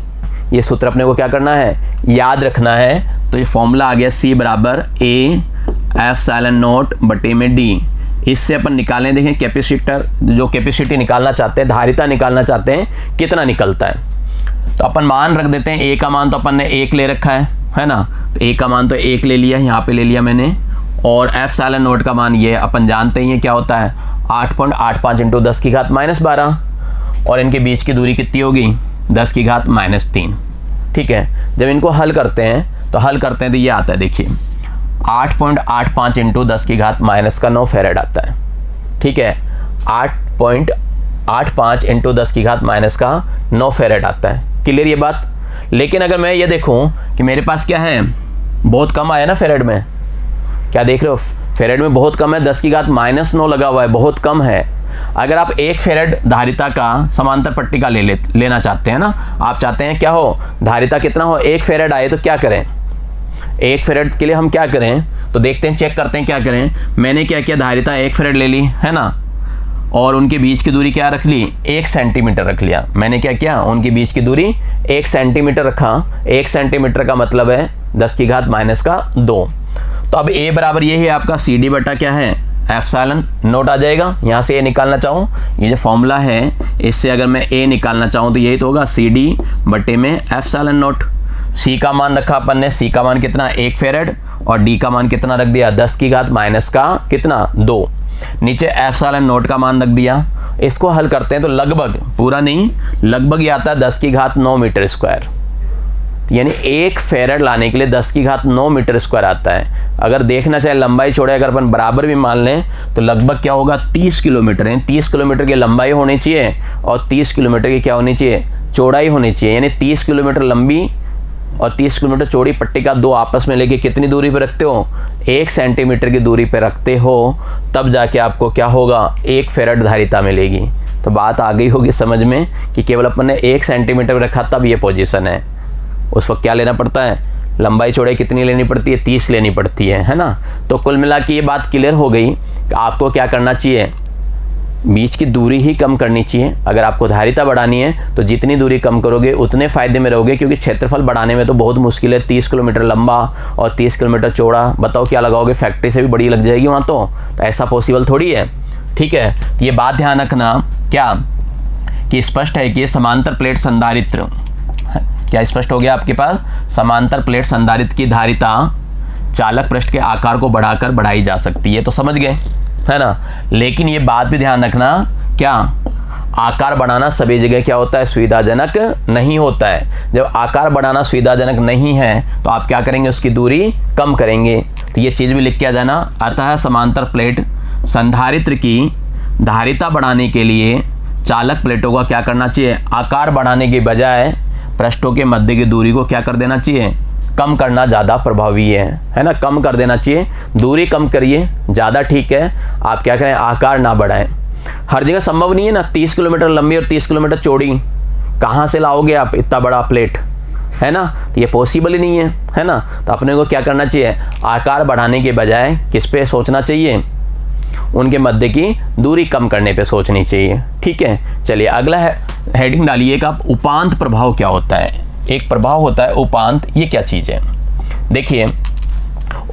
ये सूत्र अपने को क्या करना है, याद रखना है। तो ये फॉर्मूला आ गया C बराबर A f/0/d। इससे अपन निकालें, देखें कैपेसिटर, जो कैपेसिटी निकालना चाहते हैं, धारिता निकालना चाहते हैं, कितना निकलता है। तो अपन मान रख देते हैं। A का मान तो अपन ने 1 ले रखा है ना, तो A का मान तो 1 ले लिया, यहाँ पे ले लिया मैंने। और f/0 का मान ये अपन जानते ही है क्या होता है, 8.85 × 10⁻12, और इनके बीच की दूरी कितनी होगी, 10⁻³ ठीक है। जब इनको हल करते हैं तो ये आता है, देखिए 8.85 × 10⁻9 फेरेड आता है। ठीक है, 8.85 × 10⁻9 फेरेड आता है। क्लियर ये बात। लेकिन अगर मैं ये देखूं कि मेरे पास क्या है, बहुत कम आया ना फेरेड में, क्या देख रहे हो, फेरेड में बहुत कम है, 10⁻9 लगा हुआ है, बहुत कम है। अगर आप 1 फेरेड धारिता का समांतर पट्टी का लेना चाहते हैं ना, आप चाहते हैं क्या हो, धारिता कितना हो, 1 फेरेड आए, तो क्या करें, 1 फेरेड के लिए हम क्या करें, तो देखते हैं, चेक करते हैं क्या करें। मैंने क्या किया, धारिता 1 फेरेड ले ली है ना, और उनके बीच की दूरी क्या रख ली, 1 सेंटीमीटर रख लिया। मैंने क्या किया, उनके बीच की दूरी 1 सेंटीमीटर रखा। 1 सेंटीमीटर का मतलब है 10⁻²। तो अब A बराबर ये है आपका CD बटा क्या है, f/0 आ जाएगा। यहाँ से A निकालना चाहूँ, ये जो फॉर्मूला है इससे अगर मैं A निकालना चाहूँ तो यही तो होगा, CD बटे में f/0। C का मान रखा अपन ने, C का मान कितना, 1 फेरेड, और D का मान कितना रख दिया, 10⁻2। नीचे f/0 का मान रख दिया। इसको हल करते हैं तो लगभग, पूरा नहीं, लगभग ये आता है 10⁻9 मीटर स्क्वायर। यानी 1 फेरेड लाने के लिए 10⁻9 मीटर स्क्वायर आता है। अगर देखना चाहे लंबाई चौड़ाई अगर अपन बराबर भी मान लें तो लगभग क्या होगा, 30 किलोमीटर है। 30 किलोमीटर की लंबाई होनी चाहिए और 30 किलोमीटर की क्या होनी चाहिए, चौड़ाई होनी चाहिए। यानी 30 किलोमीटर लंबी और 30 किलोमीटर चौड़ी पट्टिका दो आपस में लेके कितनी दूरी पे रखते हो, 1 सेंटीमीटर की दूरी पे रखते हो, तब जाके आपको क्या होगा, 1 फेरड धारिता मिलेगी। तो बात आ गई होगी समझ में कि केवल अपन ने 1 सेंटीमीटर रखा तब ये पोजीशन है। उस वक्त क्या लेना पड़ता है, लंबाई चौड़ाई कितनी लेनी पड़ती है, 30 लेनी पड़ती है ना। तो कुल मिला के ये बात क्लियर हो गई कि आपको क्या करना चाहिए, बीच की दूरी ही कम करनी चाहिए। अगर आपको धारिता बढ़ानी है तो जितनी दूरी कम करोगे उतने फ़ायदे में रहोगे, क्योंकि क्षेत्रफल बढ़ाने में तो बहुत मुश्किल है। 30 किलोमीटर लंबा और 30 किलोमीटर चौड़ा, बताओ क्या लगाओगे, फैक्ट्री से भी बड़ी लग जाएगी वहाँ तो ऐसा पॉसिबल थोड़ी है। ठीक है, ये बात ध्यान रखना क्या कि स्पष्ट है कि समांतर प्लेट संधारित्र, क्या स्पष्ट हो गया आपके पास, समांतर प्लेट संधारित्र की धारिता चालक पृष्ठ के आकार को बढ़ाकर बढ़ाई जा सकती है, तो समझ गए है ना। लेकिन ये बात भी ध्यान रखना क्या, आकार बढ़ाना सभी जगह क्या होता है, सुविधाजनक नहीं होता है। जब आकार बढ़ाना सुविधाजनक नहीं है तो आप क्या करेंगे, उसकी दूरी कम करेंगे। तो ये चीज़ भी लिख के आ जाना। अतः समांतर प्लेट संधारित्र की धारिता बढ़ाने के लिए चालक प्लेटों का क्या करना चाहिए, आकार बढ़ाने के बजाय पृष्ठों के मध्य की दूरी को क्या कर देना चाहिए, कम करना ज़्यादा प्रभावी है ना, कम कर देना चाहिए। दूरी कम करिए, ज़्यादा ठीक है। आप क्या करें, आकार ना बढ़ाएं। हर जगह संभव नहीं है ना, 30 किलोमीटर लंबी और 30 किलोमीटर चौड़ी कहाँ से लाओगे आप इतना बड़ा प्लेट, है ना। तो ये पॉसिबल ही नहीं है ना। तो अपने को क्या करना चाहिए, आकार बढ़ाने के बजाय किस पे सोचना चाहिए, उनके मध्य की दूरी कम करने पे सोचनी चाहिए। ठीक है, चलिए अगला हेडिंग डालिएगा आप, उपांत प्रभाव क्या होता है। एक प्रभाव होता है उपांत, ये क्या चीज़ है। देखिए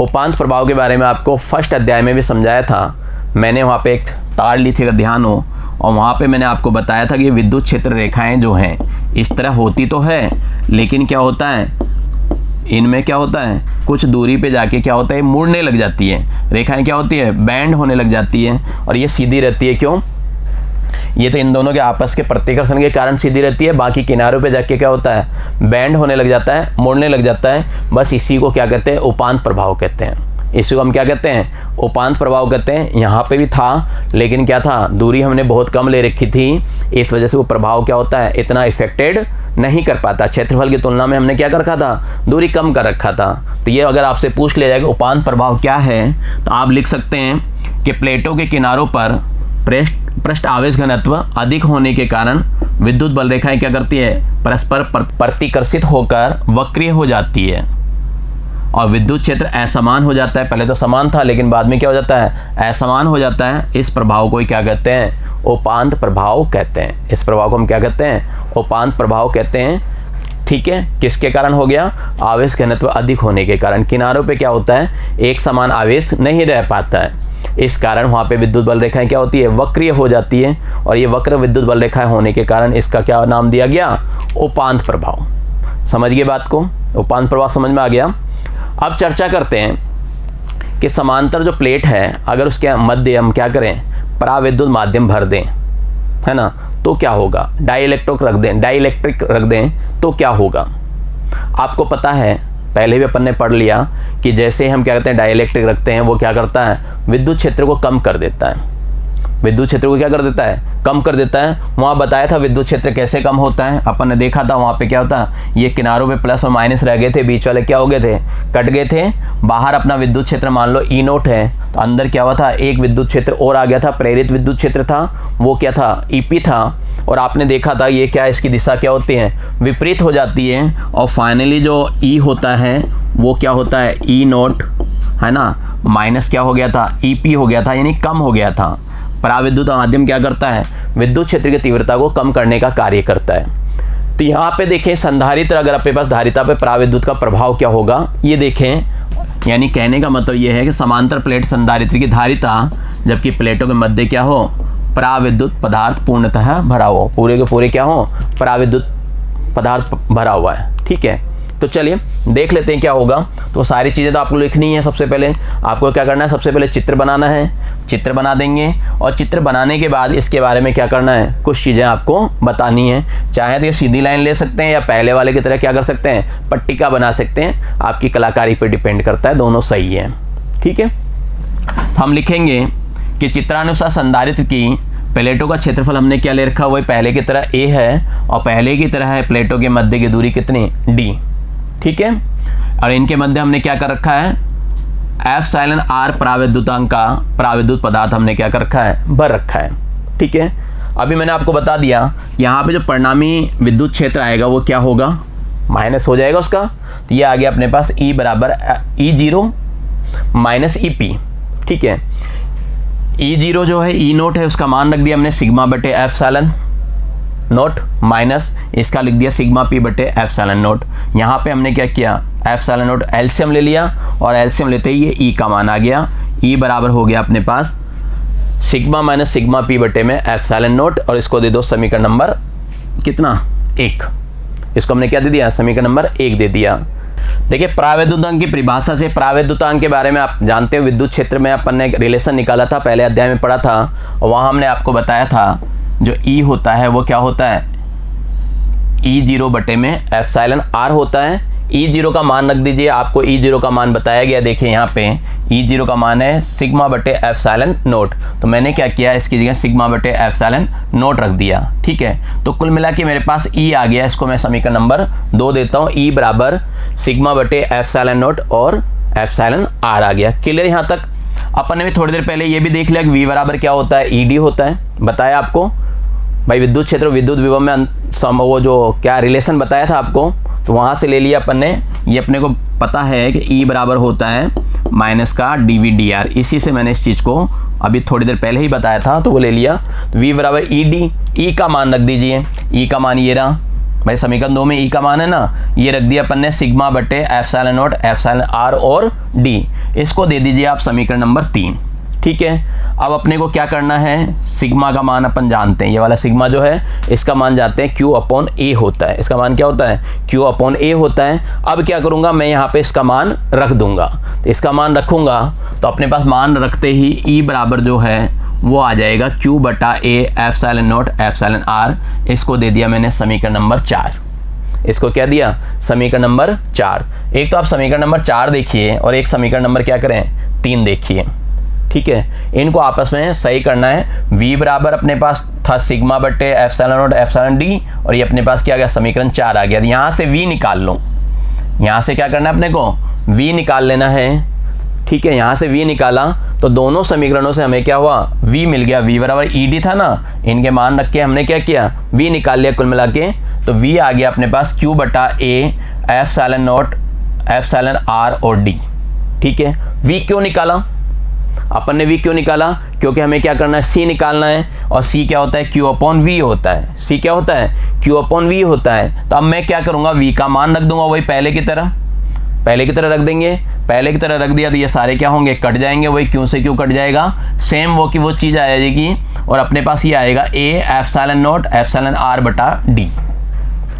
उपांत प्रभाव के बारे में आपको फर्स्ट अध्याय में भी समझाया था मैंने। वहाँ पे एक तार ली थी अगर ध्यान हो, और वहाँ पे मैंने आपको बताया था कि विद्युत क्षेत्र रेखाएं जो हैं इस तरह होती तो है, लेकिन क्या होता है, इनमें क्या होता है, कुछ दूरी पे जाके क्या होता है, मुड़ने लग जाती है रेखाएं, क्या होती है, बैंड होने लग जाती है। और ये सीधी रहती है, क्यों, ये तो इन दोनों के आपस के प्रतिकर्षण के कारण सीधी रहती है। बाकी किनारों पे जाके क्या होता है, बैंड होने लग जाता है, मुड़ने लग जाता है। बस इसी को क्या कहते हैं, उपांत प्रभाव कहते हैं। इसी को हम क्या कहते हैं, उपांत प्रभाव कहते हैं। यहाँ पे भी था, लेकिन क्या था, दूरी हमने बहुत कम ले रखी थी, इस वजह से वो प्रभाव क्या होता है, इतना इफेक्टेड नहीं कर पाता। क्षेत्रफल की तुलना में हमने क्या कर रखा था, दूरी कम कर रखा था। तो ये अगर आपसे पूछ लिया जाए कि उपांत प्रभाव क्या है, तो आप लिख सकते हैं कि प्लेटों के किनारों पर पृष्ठ आवेश घनत्व अधिक होने के कारण विद्युत बल रेखाएं क्या करती है, परस्पर प्रतिकर्षित होकर वक्रीय हो जाती है और विद्युत क्षेत्र असमान हो जाता है। पहले तो समान था, लेकिन बाद में क्या हो जाता है, असमान हो जाता है। इस प्रभाव को क्या कहते हैं, उपांत प्रभाव कहते हैं। इस प्रभाव को हम क्या कहते हैं, उपांत प्रभाव कहते हैं। ठीक है, किसके कारण हो गया, आवेश घनत्व अधिक होने के कारण। किनारों पे क्या होता है, एक समान आवेश नहीं रह पाता है, इस कारण वहाँ पे विद्युत बल रेखाएं क्या होती है, वक्रीय हो जाती है। और ये वक्र विद्युत बल रेखाएं होने के कारण इसका क्या नाम दिया गया, उपांत प्रभाव। समझ गए बात को, उपांत प्रभाव समझ में आ गया। अब चर्चा करते हैं कि समांतर जो प्लेट है, अगर उसके मध्य हम क्या करें, पराविद्युत माध्यम भर दें, है ना, तो क्या होगा, डाइइलेक्ट्रिक रख दें तो क्या होगा। आपको पता है, पहले भी अपन ने पढ़ लिया कि जैसे हम क्या कहते हैं, डाइइलेक्ट्रिक रखते हैं, वो क्या करता है, विद्युत क्षेत्र को कम कर देता है। विद्युत क्षेत्र को क्या कर देता है, कम कर देता है। वहाँ बताया था विद्युत क्षेत्र कैसे कम होता है, अपन ने देखा था। वहाँ पे क्या होता है, ये किनारों पे प्लस और माइनस रह गए थे, बीच वाले क्या हो गए थे, कट गए थे। बाहर अपना विद्युत क्षेत्र मान लो ई नोट है, तो अंदर क्या हुआ था, एक विद्युत क्षेत्र और आ गया था, प्रेरित विद्युत क्षेत्र था, वो क्या था, ईपी था। और आपने देखा था ये क्या, इसकी दिशा क्या होती है, विपरीत हो जाती है। और फाइनली जो ई होता है वो क्या होता है, ई नोट, है ना, माइनस क्या हो गया था, ईपी हो गया था, यानी कम हो गया था। पराविद्युत माध्यम क्या करता है, विद्युत क्षेत्र की तीव्रता को कम करने का कार्य करता है। तो यहाँ पे देखें संधारित्र, अगर आपके पास धारिता पे पराविद्युत का प्रभाव क्या होगा, ये देखें। यानी कहने का मतलब ये है कि समांतर प्लेट संधारित्र की धारिता, जबकि प्लेटों के मध्य क्या हो, पराविद्युत पदार्थ पूर्णतः भरा हो, पूरे के पूरे क्या हो, पराविद्युत पदार्थ भरा हुआ है। ठीक है, तो चलिए देख लेते हैं क्या होगा। तो सारी चीज़ें तो आपको लिखनी है। सबसे पहले आपको क्या करना है, सबसे पहले चित्र बनाना है, चित्र बना देंगे। और चित्र बनाने के बाद इसके बारे में क्या करना है, कुछ चीज़ें आपको बतानी है। चाहे तो ये सीधी लाइन ले सकते हैं, या पहले वाले की तरह क्या कर सकते हैं, पट्टिका बना सकते हैं। आपकी कलाकारी पर डिपेंड करता है, दोनों सही है। ठीक है, तो हम लिखेंगे कि चित्रानुसार संधारित्र की प्लेटों का क्षेत्रफल हमने क्या ले रखा, वही पहले की तरह ए है, और पहले की तरह है प्लेटों के मध्य की दूरी कितनी, डी। ठीक है। और इनके मध्य हमने क्या कर रखा है, एप्सिलॉन आर परावैद्युतांक का परावैद्युत पदार्थ हमने क्या कर रखा है, भर रखा है। ठीक है, अभी मैंने आपको बता दिया यहाँ पे जो परिणामी विद्युत क्षेत्र आएगा वो क्या होगा, माइनस हो जाएगा उसका। तो ये आ गया अपने पास E बराबर E0 माइनस EP। ठीक है, E0 जो है E नोट है, उसका मान रख दिया हमने सिग्मा बटे एप्सिलॉन नोट, माइनस इसका लिख दिया सिग्मा P बटे एप्सिलॉन नोट। यहाँ पे हमने क्या किया, एप्सिलॉन नोट एलसीएम ले लिया और एलसीएम लेते ही ये E का मान आ गया। E बराबर हो गया अपने पास सिग्मा माइनस सिग्मा P बटे में एप्सिलॉन नोट, और इसको दे दो समीकरण नंबर कितना, 1। इसको हमने क्या दे दिया, समीकरण नंबर 1 दे दिया। देखिए परावैद्युतांक की परिभाषा से, परावैद्युतांक के बारे में आप जानते हो, विद्युत क्षेत्र में अपन ने रिलेशन निकाला था, पहले अध्याय में पढ़ा था, और वहाँ हमने आपको बताया था जो E होता है वो क्या होता है, E0 बटे में एप्सिलॉन R होता है। E0 का मान रख दीजिए, आपको E0 का मान बताया गया, देखिए यहाँ पे E0 का मान है सिग्मा बटे एप्सिलॉन नोट, तो मैंने क्या किया, इसकी जगह सिग्मा बटे एप्सिलॉन नोट रख दिया। ठीक है, तो कुल मिला के मेरे पास E आ गया, इसको मैं समीकरण नंबर 2 देता हूँ। E बराबर सिग्मा बटे एप्सिलॉन नोट और एप्सिलॉन R आ गया। क्लियर यहाँ तक? अपन ने भी थोड़ी देर पहले ये भी देख लिया कि V बराबर क्या होता है, ED होता है, बताया आपको भाई विद्युत क्षेत्र विद्युत विभव में वो जो क्या रिलेशन बताया था आपको, तो वहाँ से ले लिया अपन ने। ये अपने को पता है कि E बराबर होता है माइनस का dV/dr, इसी से मैंने इस चीज़ को अभी थोड़ी देर पहले ही बताया था, तो वो ले लिया। तो V बराबर ED, E का मान रख दीजिए, E का मान ये रहा भाई, समीकरण 2 में E का मान है ना, ये रख दिया अपन ने सिग्मा बटे एप्सिलॉन नोट एप्सिलॉन R और D, इसको दे दीजिए आप समीकरण नंबर 3। ठीक है, अब अपने को क्या करना है, सिग्मा का मान अपन जानते हैं, ये वाला सिग्मा जो है इसका मान जानते हैं Q/A होता है, इसका मान क्या होता है, Q/A होता है। अब क्या करूँगा मैं, यहाँ पे इसका मान रख दूंगा, तो इसका मान रखूँगा तो अपने पास मान रखते ही E बराबर जो है वो आ जाएगा Q/A epsilon note epsilon R, इसको दे दिया मैंने समीकरण नंबर 4। इसको क्या दिया, समीकरण नंबर 4। एक तो आप समीकरण नंबर 4 देखिए और एक समीकरण नंबर क्या करें, 3 देखिए। ठीक है, इनको आपस में सही करना है। V बराबर अपने पास था सिग्मा बटे एप्सिलॉन नोट एप्सिलॉन D, और ये अपने पास क्या आ गया, समीकरण 4 आ गया। यहाँ से V निकाल लो, यहाँ से क्या करना है अपने को, V निकाल लेना है। ठीक है, यहाँ से V निकाला तो दोनों समीकरणों से हमें क्या हुआ, V मिल गया। V बराबर ED था ना, इनके मान रख के हमने क्या किया, V निकाल लिया कुल मिला के, तो V आ गया अपने पास Q/A epsilon note epsilon R और D। ठीक है, V क्यों निकाला अपन ने, V क्यों निकाला, क्योंकि हमें क्या करना है, C निकालना है, और C क्या होता है, Q/V होता है। C क्या होता है, Q/V होता है। तो अब मैं क्या करूँगा, V का मान रख दूंगा वही पहले की तरह रख देंगे, पहले की तरह रख दिया तो ये सारे क्या होंगे, कट जाएंगे, वही Q से Q कट जाएगा, सेम वो की वो चीज़ आ जाएगी, और अपने पास ये आएगा A epsilon note epsilon R बटा D।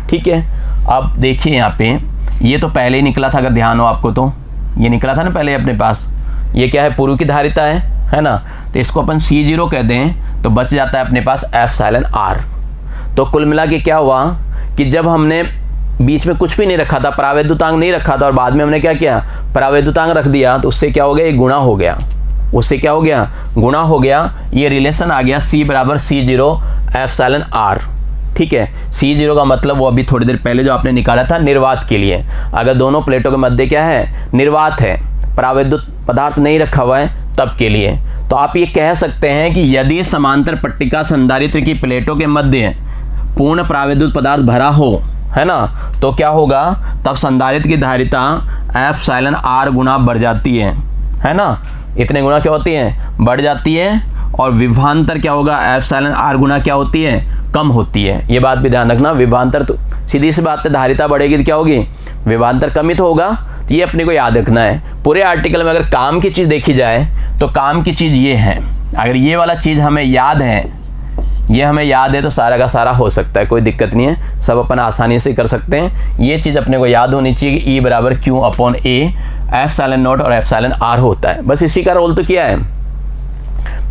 ठीक है, अब देखिए यहाँ पे ये तो पहले ही निकला था, अगर ध्यान हो आपको तो ये निकला था ना पहले अपने पास, ये क्या है, पूर्व की धारिता है ना, तो इसको अपन C0 कह दें तो बच जाता है अपने पास एप्सिलॉन R। तो कुल मिला के क्या हुआ कि जब हमने बीच में कुछ भी नहीं रखा था, परावैद्युतांक नहीं रखा था, और बाद में हमने क्या किया, परावैद्युतांक रख दिया, तो उससे क्या हो गया, ये गुणा हो गया, उससे क्या हो गया, गुणा हो गया, ये रिलेशन आ गया C बराबर C0 एप्सिलॉन R। ठीक है, C0 का मतलब वो अभी थोड़ी देर पहले जो आपने निकाला था निर्वात के लिए, अगर दोनों प्लेटों के मध्य क्या है, निर्वात है, परावैद्युत पदार्थ नहीं रखा हुआ है तब के लिए। तो आप ये कह सकते हैं कि यदि समांतर पट्टिका संधारित्र की प्लेटों के मध्य पूर्ण परावैद्युत पदार्थ भरा हो, है ना, तो क्या होगा, तब संधारित्र की धारिता एप्सिलॉन R गुना बढ़ जाती है ना, इतने गुना क्या होती है, बढ़ जाती है, और विभवांतर क्या होगा, एप्सिलॉन R गुना क्या होती है, कम होती है। ये बात भी ध्यान रखना, विभवांतर तो सीधी सी बात है, धारिता बढ़ेगी तो क्या होगी, विभवांतर कम ही तो होगा, तो ये अपने को याद रखना है। पूरे आर्टिकल में अगर काम की चीज़ देखी जाए तो काम की चीज़ ये है, अगर ये वाला चीज़ हमें याद है, ये हमें याद है तो सारा का सारा हो सकता है, कोई दिक्कत नहीं है, सब अपन आसानी से कर सकते हैं। ये चीज़ अपने को याद होनी चाहिए कि E बराबर Q/A एप्सिलॉन नोट और एप्सिलॉन R होता है। बस इसी का रोल तो क्या है,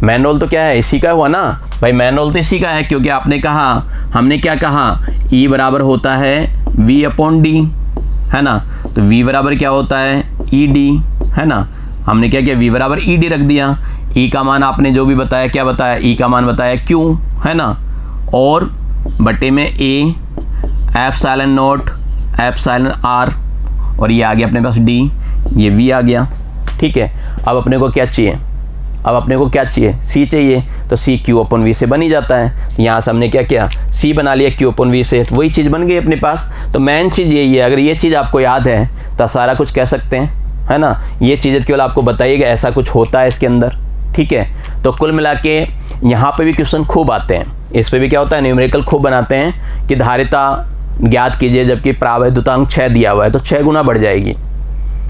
मैन रोल तो क्या है, इसी का हुआ ना भाई, मैन रोल तो इसी का है, क्योंकि आपने कहा, हमने क्या कहा, E बराबर होता है V/D, है ना, तो V बराबर क्या होता है, ED, है ना, हमने क्या किया, V बराबर ED रख दिया, E का मान आपने जो भी बताया, क्या बताया, E का मान बताया Q, है ना, और बटे में A epsilon note epsilon R और ये आ गया अपने पास डी, ये वी आ गया। ठीक है, अब अपने को क्या चाहिए, अब अपने को क्या चाहिए, सी चाहिए, तो सी क्यू अपन वी से बन ही जाता है। यहाँ से हमने क्या किया, सी बना लिया क्यू अपन वी से, तो वही चीज़ बन गई अपने पास। तो मेन चीज़ यही है, अगर ये चीज़ आपको याद है तो सारा कुछ कह सकते हैं, है ना। ये चीज़ें केवल आपको बताइएगा ऐसा कुछ होता है इसके अंदर। ठीक है, तो कुल मिला के यहाँ पर भी क्वेश्चन खूब आते हैं, इस पर भी क्या होता है, न्यूमेरिकल खूब बनाते हैं कि धारिता ज्ञात कीजिए जबकि प्रावैधुतांक 6 दिया हुआ है, तो 6 गुना बढ़ जाएगी,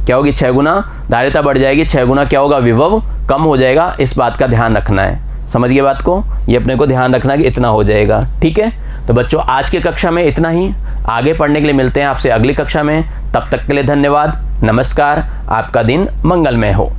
क्या होगी, 6 गुना धारिता बढ़ जाएगी, 6 गुना क्या होगा, विभव कम हो जाएगा। इस बात का ध्यान रखना है, समझ गए बात को, ये अपने को ध्यान रखना कि इतना हो जाएगा। ठीक है, तो बच्चों आज के कक्षा में इतना ही, आगे पढ़ने के लिए मिलते हैं आपसे अगली कक्षा में। तब तक के लिए धन्यवाद, नमस्कार, आपका दिन मंगलमय हो।